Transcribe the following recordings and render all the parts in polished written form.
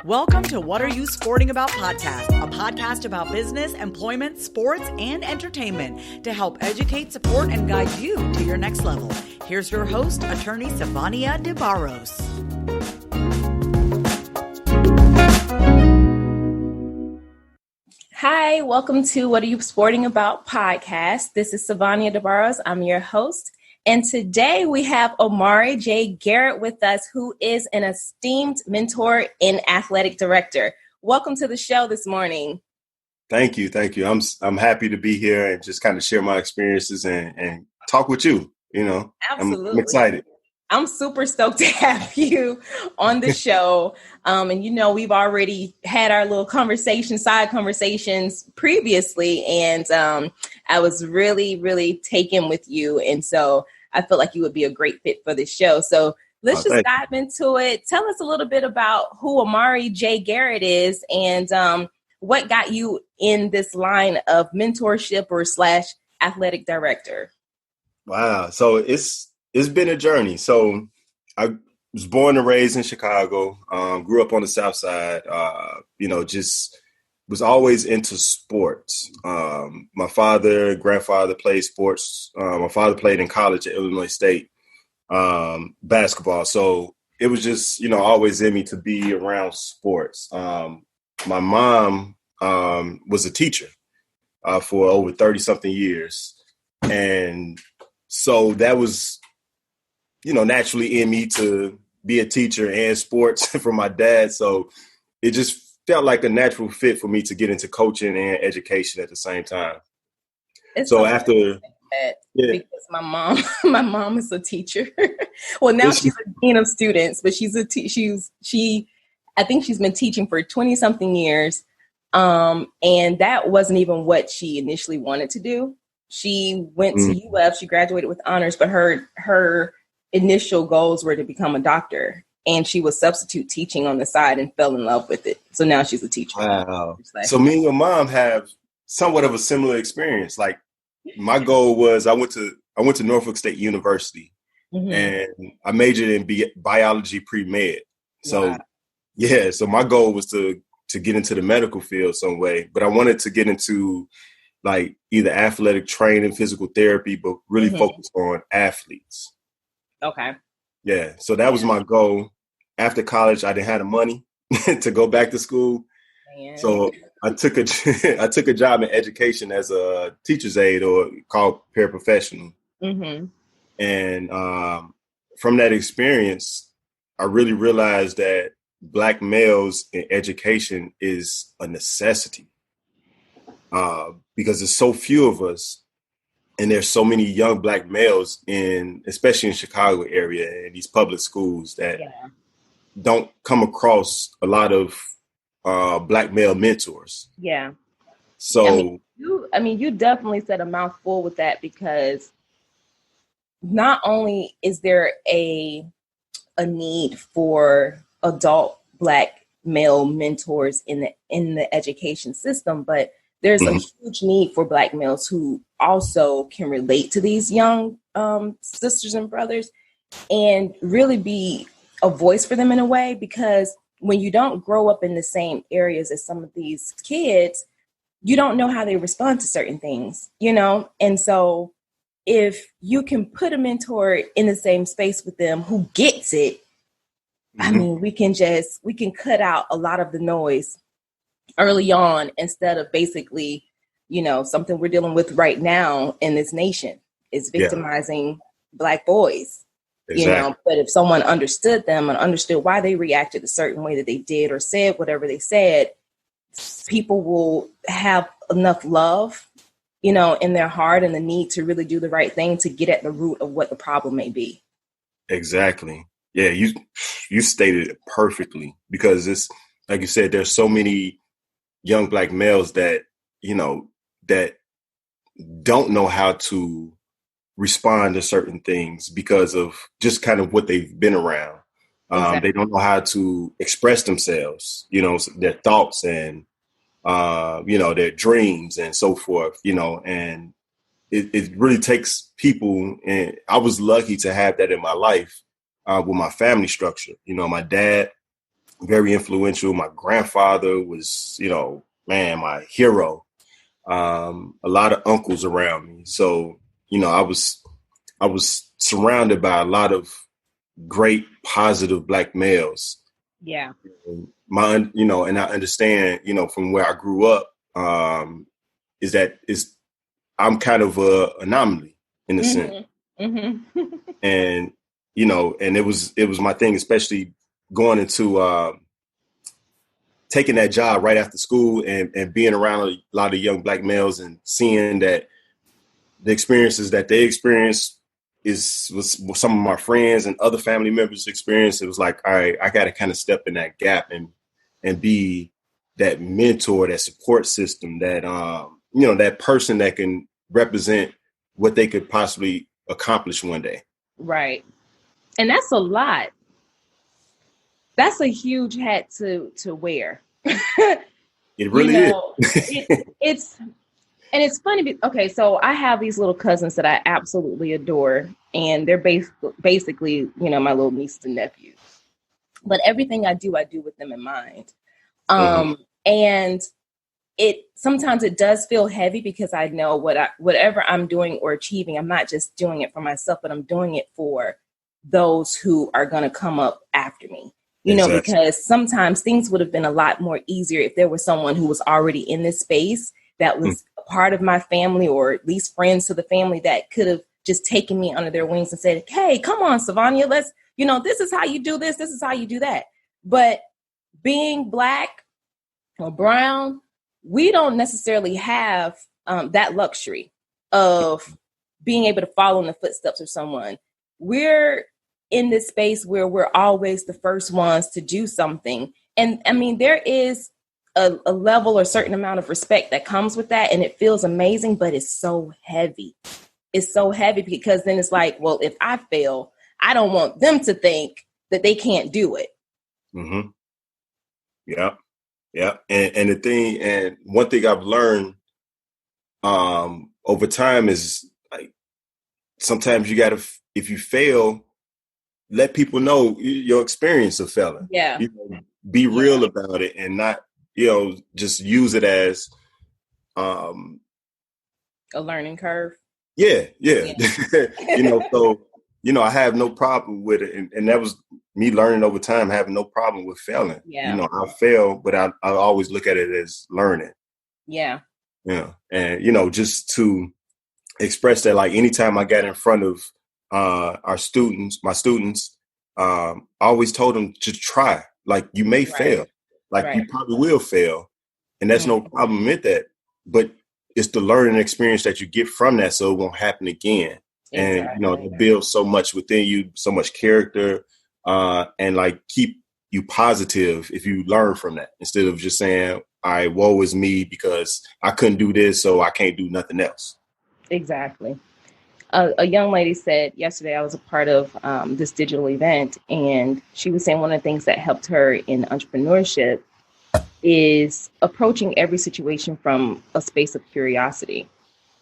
Welcome to What Are You Sporting About podcast, a podcast about business, employment, sports, and entertainment to help educate, support, and guide you to your next level. Here's your host, attorney Sivonni de Barros. Hi, welcome to What Are You Sporting About podcast. This is Sivonni de Barros. I'm your host. And today we have Omari J. Garrett with us, who is an esteemed mentor and athletic director. Welcome to the show this morning. Thank you. I'm happy to be here and just kind of share my experiences and talk with you. Absolutely. I'm excited. I'm super stoked to have you on the show. And we've already had our little side conversations previously. And I was really, really taken with you. And so I feel like you would be a great fit for this show. So let's just dive into it. Tell us a little bit about who Omari J. Garrett is and what got you in this line of mentorship or / athletic director. Wow. So it's been a journey. So I was born and raised in Chicago, grew up on the South Side, just was always into sports. My father and grandfather played sports. My father played in college at Illinois State, basketball. So it was just, always in me to be around sports. My mom was a teacher for over 30-something years. And so that was, naturally in me to be a teacher and sports from my dad. So it just felt like a natural fit for me to get into coaching and education at the same time. Because my mom is a teacher. Well, now she's a dean of students, but I think she's been teaching for 20 something years. And that wasn't even what she initially wanted to do. She went to UF, she graduated with honors, but her initial goals were to become a doctor. And she was substitute teaching on the side and fell in love with it. So now she's a teacher. Wow. So me and your mom have somewhat of a similar experience. Like my goal was I went to Norfolk State University and I majored in biology pre-med. So so my goal was to get into the medical field some way, but I wanted to get into like either athletic training, physical therapy, but really focus on athletes. Okay. Yeah. So that was my goal. After college, I didn't have the money to go back to school. Man. So I took a job in education as a teacher's aide or called Paraprofessional. And from that experience, I really realized that Black males in education is a necessity because there's so few of us. And there's so many young Black males especially in Chicago area and these public schools that don't come across a lot of Black male mentors. Yeah. So you definitely said a mouthful with that, because not only is there a need for adult Black male mentors in the education system, but there's a huge need for Black males who also can relate to these young sisters and brothers and really be a voice for them in a way, because when you don't grow up in the same areas as some of these kids, you don't know how they respond to certain things, And so if you can put a mentor in the same space with them who gets it, we can cut out a lot of the noise early on, instead of basically, something we're dealing with right now in this nation is victimizing Black boys, exactly. But if someone understood them and understood why they reacted a certain way that they did or said whatever they said, people will have enough love, in their heart and the need to really do the right thing to get at the root of what the problem may be. Exactly. Yeah, you stated it perfectly, because it's like you said, there's so many young Black males that, that don't know how to respond to certain things because of just kind of what they've been around. Exactly. They don't know how to express themselves, their thoughts and, their dreams and so forth, and it really takes people. And I was lucky to have that in my life with my family structure. You know, my dad, very influential. My grandfather was, you know, man, my hero. A lot of uncles around me. So, you know, I was surrounded by a lot of great, positive Black males. Yeah. And and I understand, you know, from where I grew up, I'm kind of a anomaly in a sense. Mm-hmm. And, you know, and it was my thing, especially going into, taking that job right after school and being around a lot of young Black males and seeing that the experiences that they experienced was some of my friends and other family members' experience. It was like, all right, I got to kind of step in that gap and be that mentor, that support system, that, that person that can represent what they could possibly accomplish one day. Right. And that's a lot. That's a huge hat to wear. It really is. It's funny. Okay, so I have these little cousins that I absolutely adore, and they're basically, you know, my little nieces and nephews. But everything I do with them in mind. And sometimes it does feel heavy because I know whatever I'm doing or achieving, I'm not just doing it for myself, but I'm doing it for those who are going to come up after me. You know, because sometimes things would have been a lot more easier if there was someone who was already in this space that was a part of my family, or at least friends to the family, that could have just taken me under their wings and said, hey, come on, Sivonni, this is how you do this. This is how you do that. But being Black or brown, we don't necessarily have that luxury of being able to follow in the footsteps of someone. We're in this space where we're always the first ones to do something. And I mean, there is a level or certain amount of respect that comes with that. And it feels amazing, but it's so heavy. It's so heavy because then it's like, well, if I fail, I don't want them to think that they can't do it. Mm-hmm. Yeah. Yeah. And one thing I've learned over time is, like, sometimes you gotta, if you fail, let people know your experience of failing. Yeah. You know, be real about it and not, just use it as a learning curve. Yeah. So, I have no problem with it. And that was me learning over time, having no problem with failing. Yeah. I fail, but I always look at it as learning. Yeah. Yeah. And, just to express that, like, anytime I got in front of my students, I always told them to try. Like, you may fail, like you probably will fail, and that's no problem with that. But it's the learning experience that you get from that, so it won't happen again. Exactly. And it builds so much within you, so much character, and like keep you positive if you learn from that, instead of just saying, "All right, woe is me because I couldn't do this, so I can't do nothing else." Exactly. A young lady said yesterday, I was a part of this digital event, and she was saying one of the things that helped her in entrepreneurship is approaching every situation from a space of curiosity.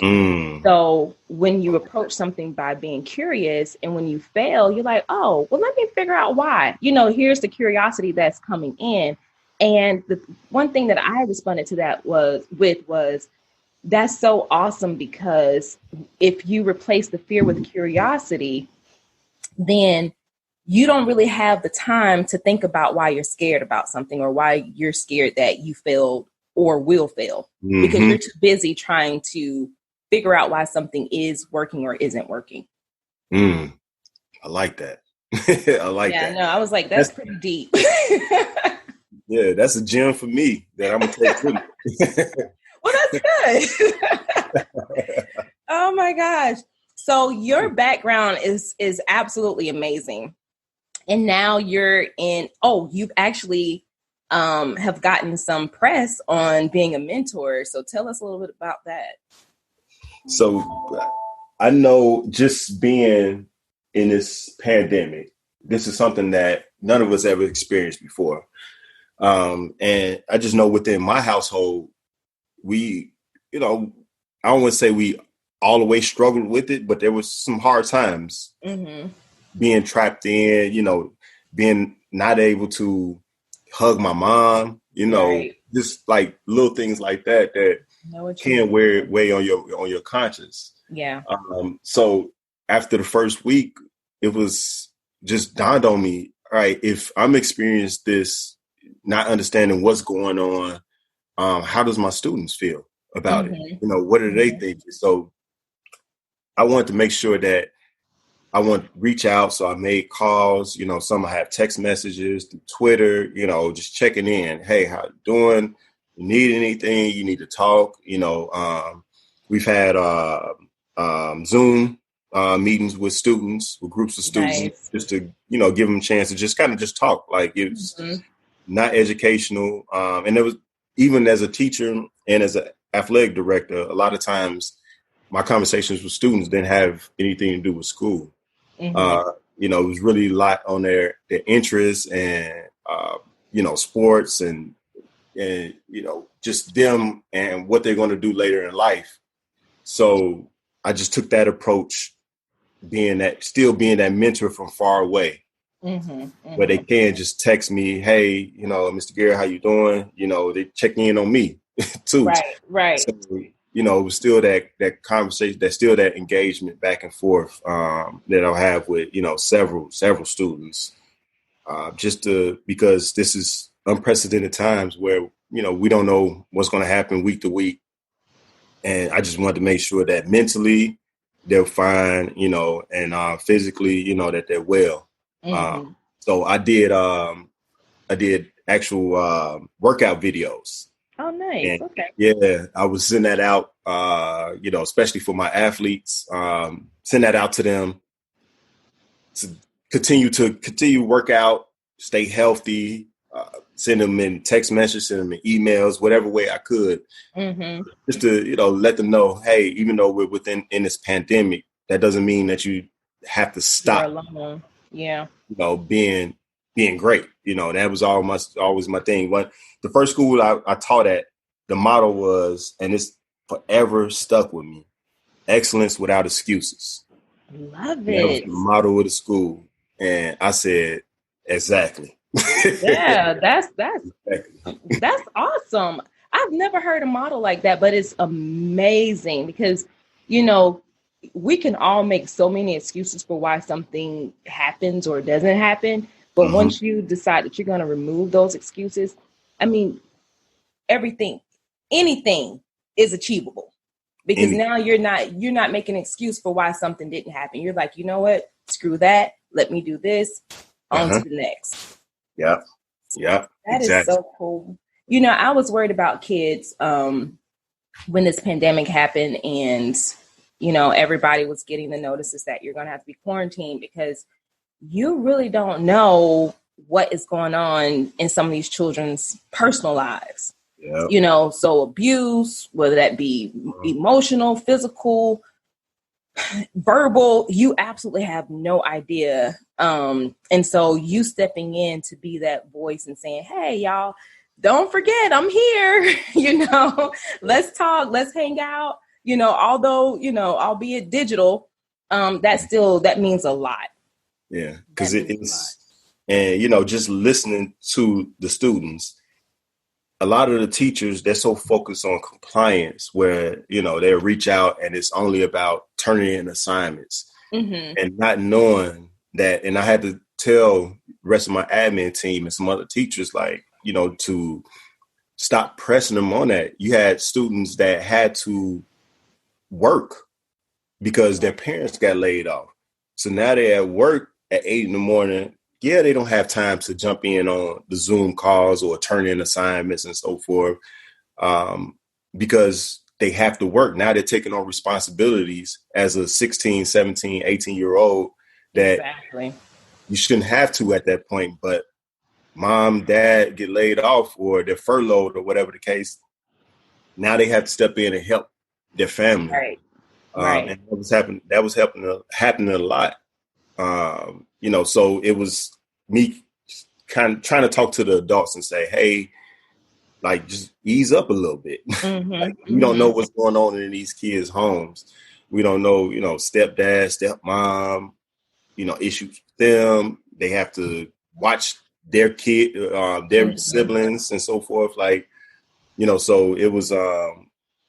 So when you approach something by being curious, and when you fail, you're like, oh, well, let me figure out why. Here's the curiosity that's coming in. And the one thing that I responded to that was that's so awesome, because if you replace the fear with curiosity, then you don't really have the time to think about why you're scared about something, or why you're scared that you failed or will fail, because you're too busy trying to figure out why something is working or isn't working. I like that. I like that. Yeah, no, I was like, that's pretty deep. Yeah, that's a gem for me that I'm going to take with me. Well, that's good. Oh my gosh. So your background is absolutely amazing. And now you've actually have gotten some press on being a mentor. So tell us a little bit about that. So I know, just being in this pandemic, this is something that none of us ever experienced before. And I just know within my household, we, I don't want to say we all the way struggled with it, but there was some hard times. being trapped in, being not able to hug my mom, Right. just like little things like that can weigh on your conscience. Yeah. So after the first week, it was just dawned on me, all right, if I'm experiencing this, not understanding what's going on, how does my students feel about it? What are they thinking? So I wanted to make sure that I want to reach out. So I made calls, some I have text messages through Twitter, just checking in. Hey, how you doing? You need anything? You need to talk? We've had Zoom meetings with students, with groups of students, just to, give them a chance to just kind of just talk. Like it's not educational. And there was, even as a teacher and as an athletic director, a lot of times my conversations with students didn't have anything to do with school. It was really a lot on their interests and, sports and, just them and what they're going to do later in life. So I just took that approach, still being that mentor from far away, where they can just text me, hey, Mr. Garrett, how you doing? They check in on me too. Right. So, it was still that conversation, that's still that engagement back and forth that I'll have with, several students, because this is unprecedented times where, we don't know what's going to happen week to week. And I just wanted to make sure that mentally they're fine, and physically, that they're well. So I did actual workout videos. Oh, nice. And, okay. Yeah, I was sending that out, especially for my athletes, send that out to them to continue work out, stay healthy, send them in text messages, send them in emails, whatever way I could, just to, let them know, hey, even though we're in this pandemic, that doesn't mean that you have to stop, yeah, being great. That was always my thing. When the first school I taught at, the motto was, and it's forever stuck with me, excellence without excuses. Love it. That was the motto of the school. And I said, exactly. Yeah, that's awesome. I've never heard a model like that, but it's amazing because, we can all make so many excuses for why something happens or doesn't happen. But once you decide that you're going to remove those excuses, I mean, anything is achievable, because now you're not making an excuse for why something didn't happen. You're like, you know what? Screw that. Let me do this. On to the next. Yeah. That is so cool. I was worried about kids when this pandemic happened and, everybody was getting the notices that you're going to have to be quarantined, because you really don't know what is going on in some of these children's personal lives. Yep. So abuse, whether that be emotional, physical, verbal, you absolutely have no idea. And so you stepping in to be that voice and saying, hey, y'all, don't forget, I'm here, let's talk, let's hang out, although, albeit digital, that means a lot. Yeah, because it's, and, just listening to the students, a lot of the teachers, they're so focused on compliance where, they'll reach out and it's only about turning in assignments and not knowing that. And I had to tell the rest of my admin team and some other teachers, like, to stop pressing them on that. You had students that had to work because their parents got laid off. So now they're at work at 8 a.m. Yeah, they don't have time to jump in on the Zoom calls or turn in assignments and so forth, because they have to work. Now they're taking on responsibilities as a 16, 17, 18-year-old that you shouldn't have to at that point. But mom, dad get laid off or they're furloughed or whatever the case. Now they have to step in and help their family. Right. And that was happening a lot. So it was me kind of trying to talk to the adults and say, hey, like, just ease up a little bit. We don't know what's going on in these kids' homes. We don't know, stepdad, stepmom, issues with them. They have to watch their kid, their siblings and so forth. Like, so it was,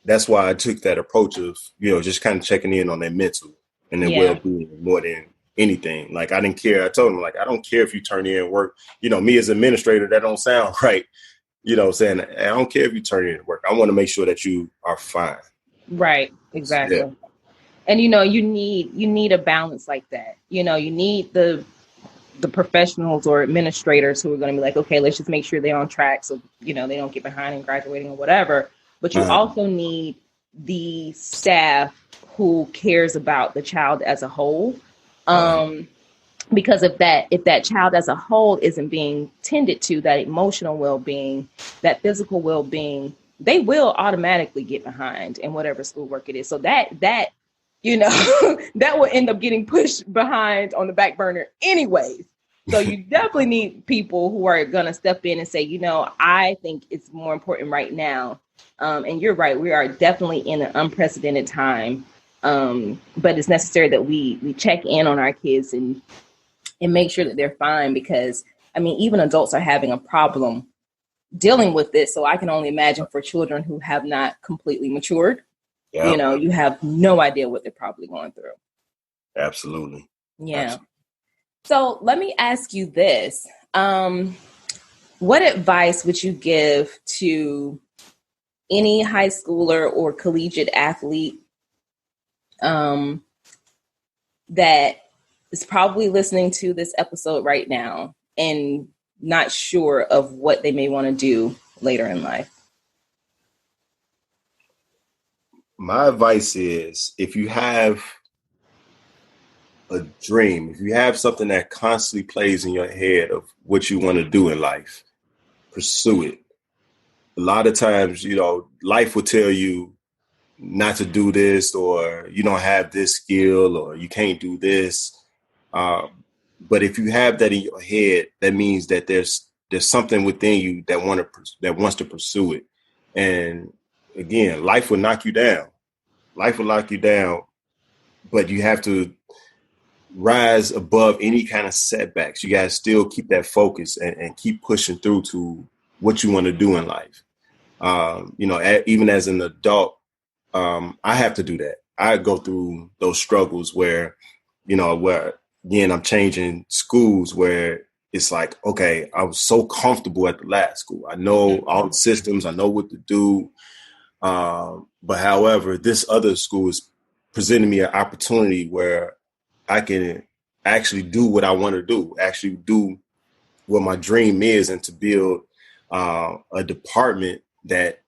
that's why I took that approach of, just kind of checking in on their mental and their well-being more than anything. Like, I didn't care. I told them, like, I don't care if you turn in and work, me as administrator, that don't sound right. Saying, I don't care if you turn in and work. I want to make sure that you are fine. Right. Exactly. Yeah. And, you need a balance like that. You need the professionals or administrators who are going to be like, okay, let's just make sure they're on track. So, they don't get behind in graduating or whatever. But you also need the staff who cares about the child as a whole. Because if that child as a whole isn't being tended to, that emotional well-being, that physical well-being, they will automatically get behind in whatever schoolwork it is. So that that will end up getting pushed behind on the back burner anyways. So you definitely need people who are going to step in and say, I think it's more important right now. And you're right. We are definitely in an unprecedented time. But it's necessary that we check in on our kids and make sure that they're fine, because, even adults are having a problem dealing with this. So I can only imagine for children who have not completely matured. Yep. You have no idea what they're probably going through. Absolutely. Yeah. Absolutely. So let me ask you this. What advice would you give to any high schooler or collegiate athlete that is probably listening to this episode right now and not sure of what they may want to do later in life? My advice is, if you have a dream, if you have something that constantly plays in your head of what you want to do in life, pursue it. A lot of times, life will tell you not to do this, or you don't have this skill, or you can't do this. But if you have that in your head, that means that there's something within you that wants to pursue it. And again, life will knock you down. Life will knock you down, but you have to rise above any kind of setbacks. You got to still keep that focus and keep pushing through to what you want to do in life. Even as an adult, I have to do that. I go through those struggles where again, I'm changing schools where it's like, okay, I was so comfortable at the last school. I know all the systems. I know what to do. But however, this other school is presenting me an opportunity where I can actually do what I want to do, actually do what my dream is, and to build a department that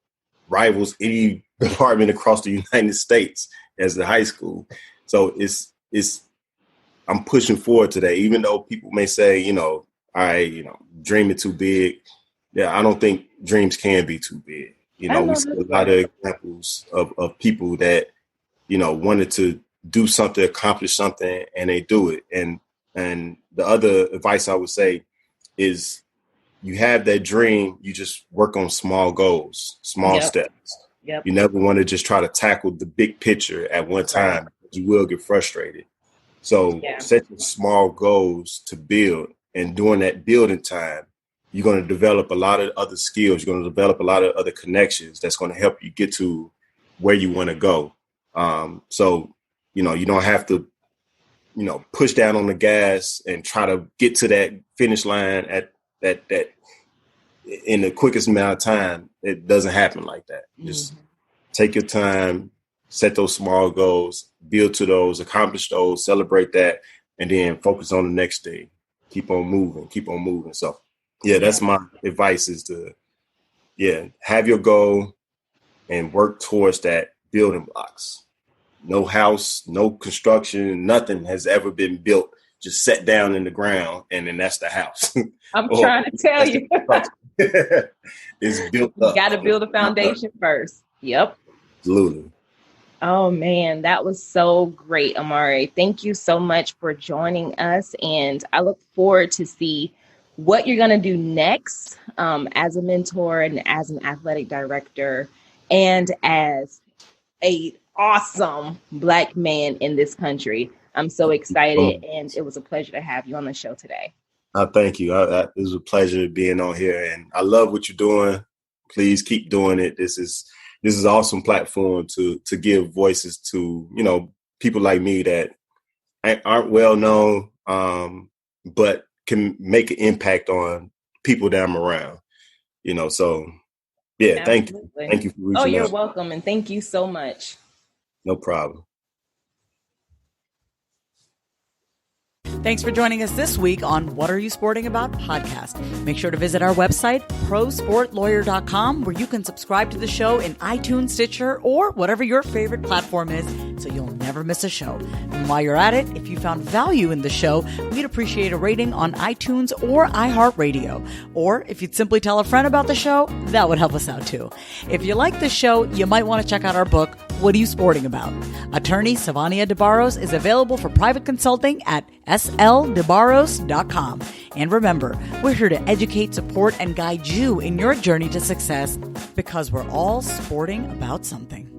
rivals any department across the United States as the high school. So I'm pushing forward to that, even though people may say, dreaming too big. Yeah, I don't think dreams can be too big. We see a lot of examples of people that, wanted to do something, accomplish something, and they do it. And the other advice I would say is, you have that dream, you just work on small goals, small steps. Yep. You never want to just try to tackle the big picture at one time. Right. You will get frustrated. So set small goals to build. And during that building time, you're going to develop a lot of other skills. You're going to develop a lot of other connections that's going to help you get to where you want to go. So, you don't have to, push down on the gas and try to get to that finish line at that in the quickest amount of time. It doesn't happen like that. Just take your time, set those small goals, build to those, accomplish those, celebrate that, and then focus on the next thing. Keep on moving. So, that's my advice, is to, have your goal and work towards that building blocks. No house, no construction, nothing has ever been built, just set down in the ground, and then that's the house. I'm trying to tell you. It's built up. You got to build a foundation first. Yep. Absolutely. Oh, man, that was so great, Omari. Thank you so much for joining us. And I look forward to see what you're going to do next as a mentor and as an athletic director and as a awesome Black man in this country. I'm so excited, and it was a pleasure to have you on the show today. Thank you. It was a pleasure being on here, and I love what you're doing. Please keep doing it. This is an awesome platform to give voices to, you know, people like me that aren't well known, but can make an impact on people that I'm around. You know, so yeah, Absolutely. Thank you for reaching out. You're welcome, and thank you so much. No problem. Thanks for joining us this week on What Are You Sporting About podcast. Make sure to visit our website, prosportlawyer.com, where you can subscribe to the show in iTunes, Stitcher, or whatever your favorite platform is, so you'll never miss a show. And while you're at it, if you found value in the show, we'd appreciate a rating on iTunes or iHeartRadio. Or if you'd simply tell a friend about the show, that would help us out too. If you like the show, you might want to check out our book, What Are You Sporting About? Attorney Sivonni DeBarros is available for private consulting at sldebarros.com. And remember, we're here to educate, support, and guide you in your journey to success, because we're all sporting about something.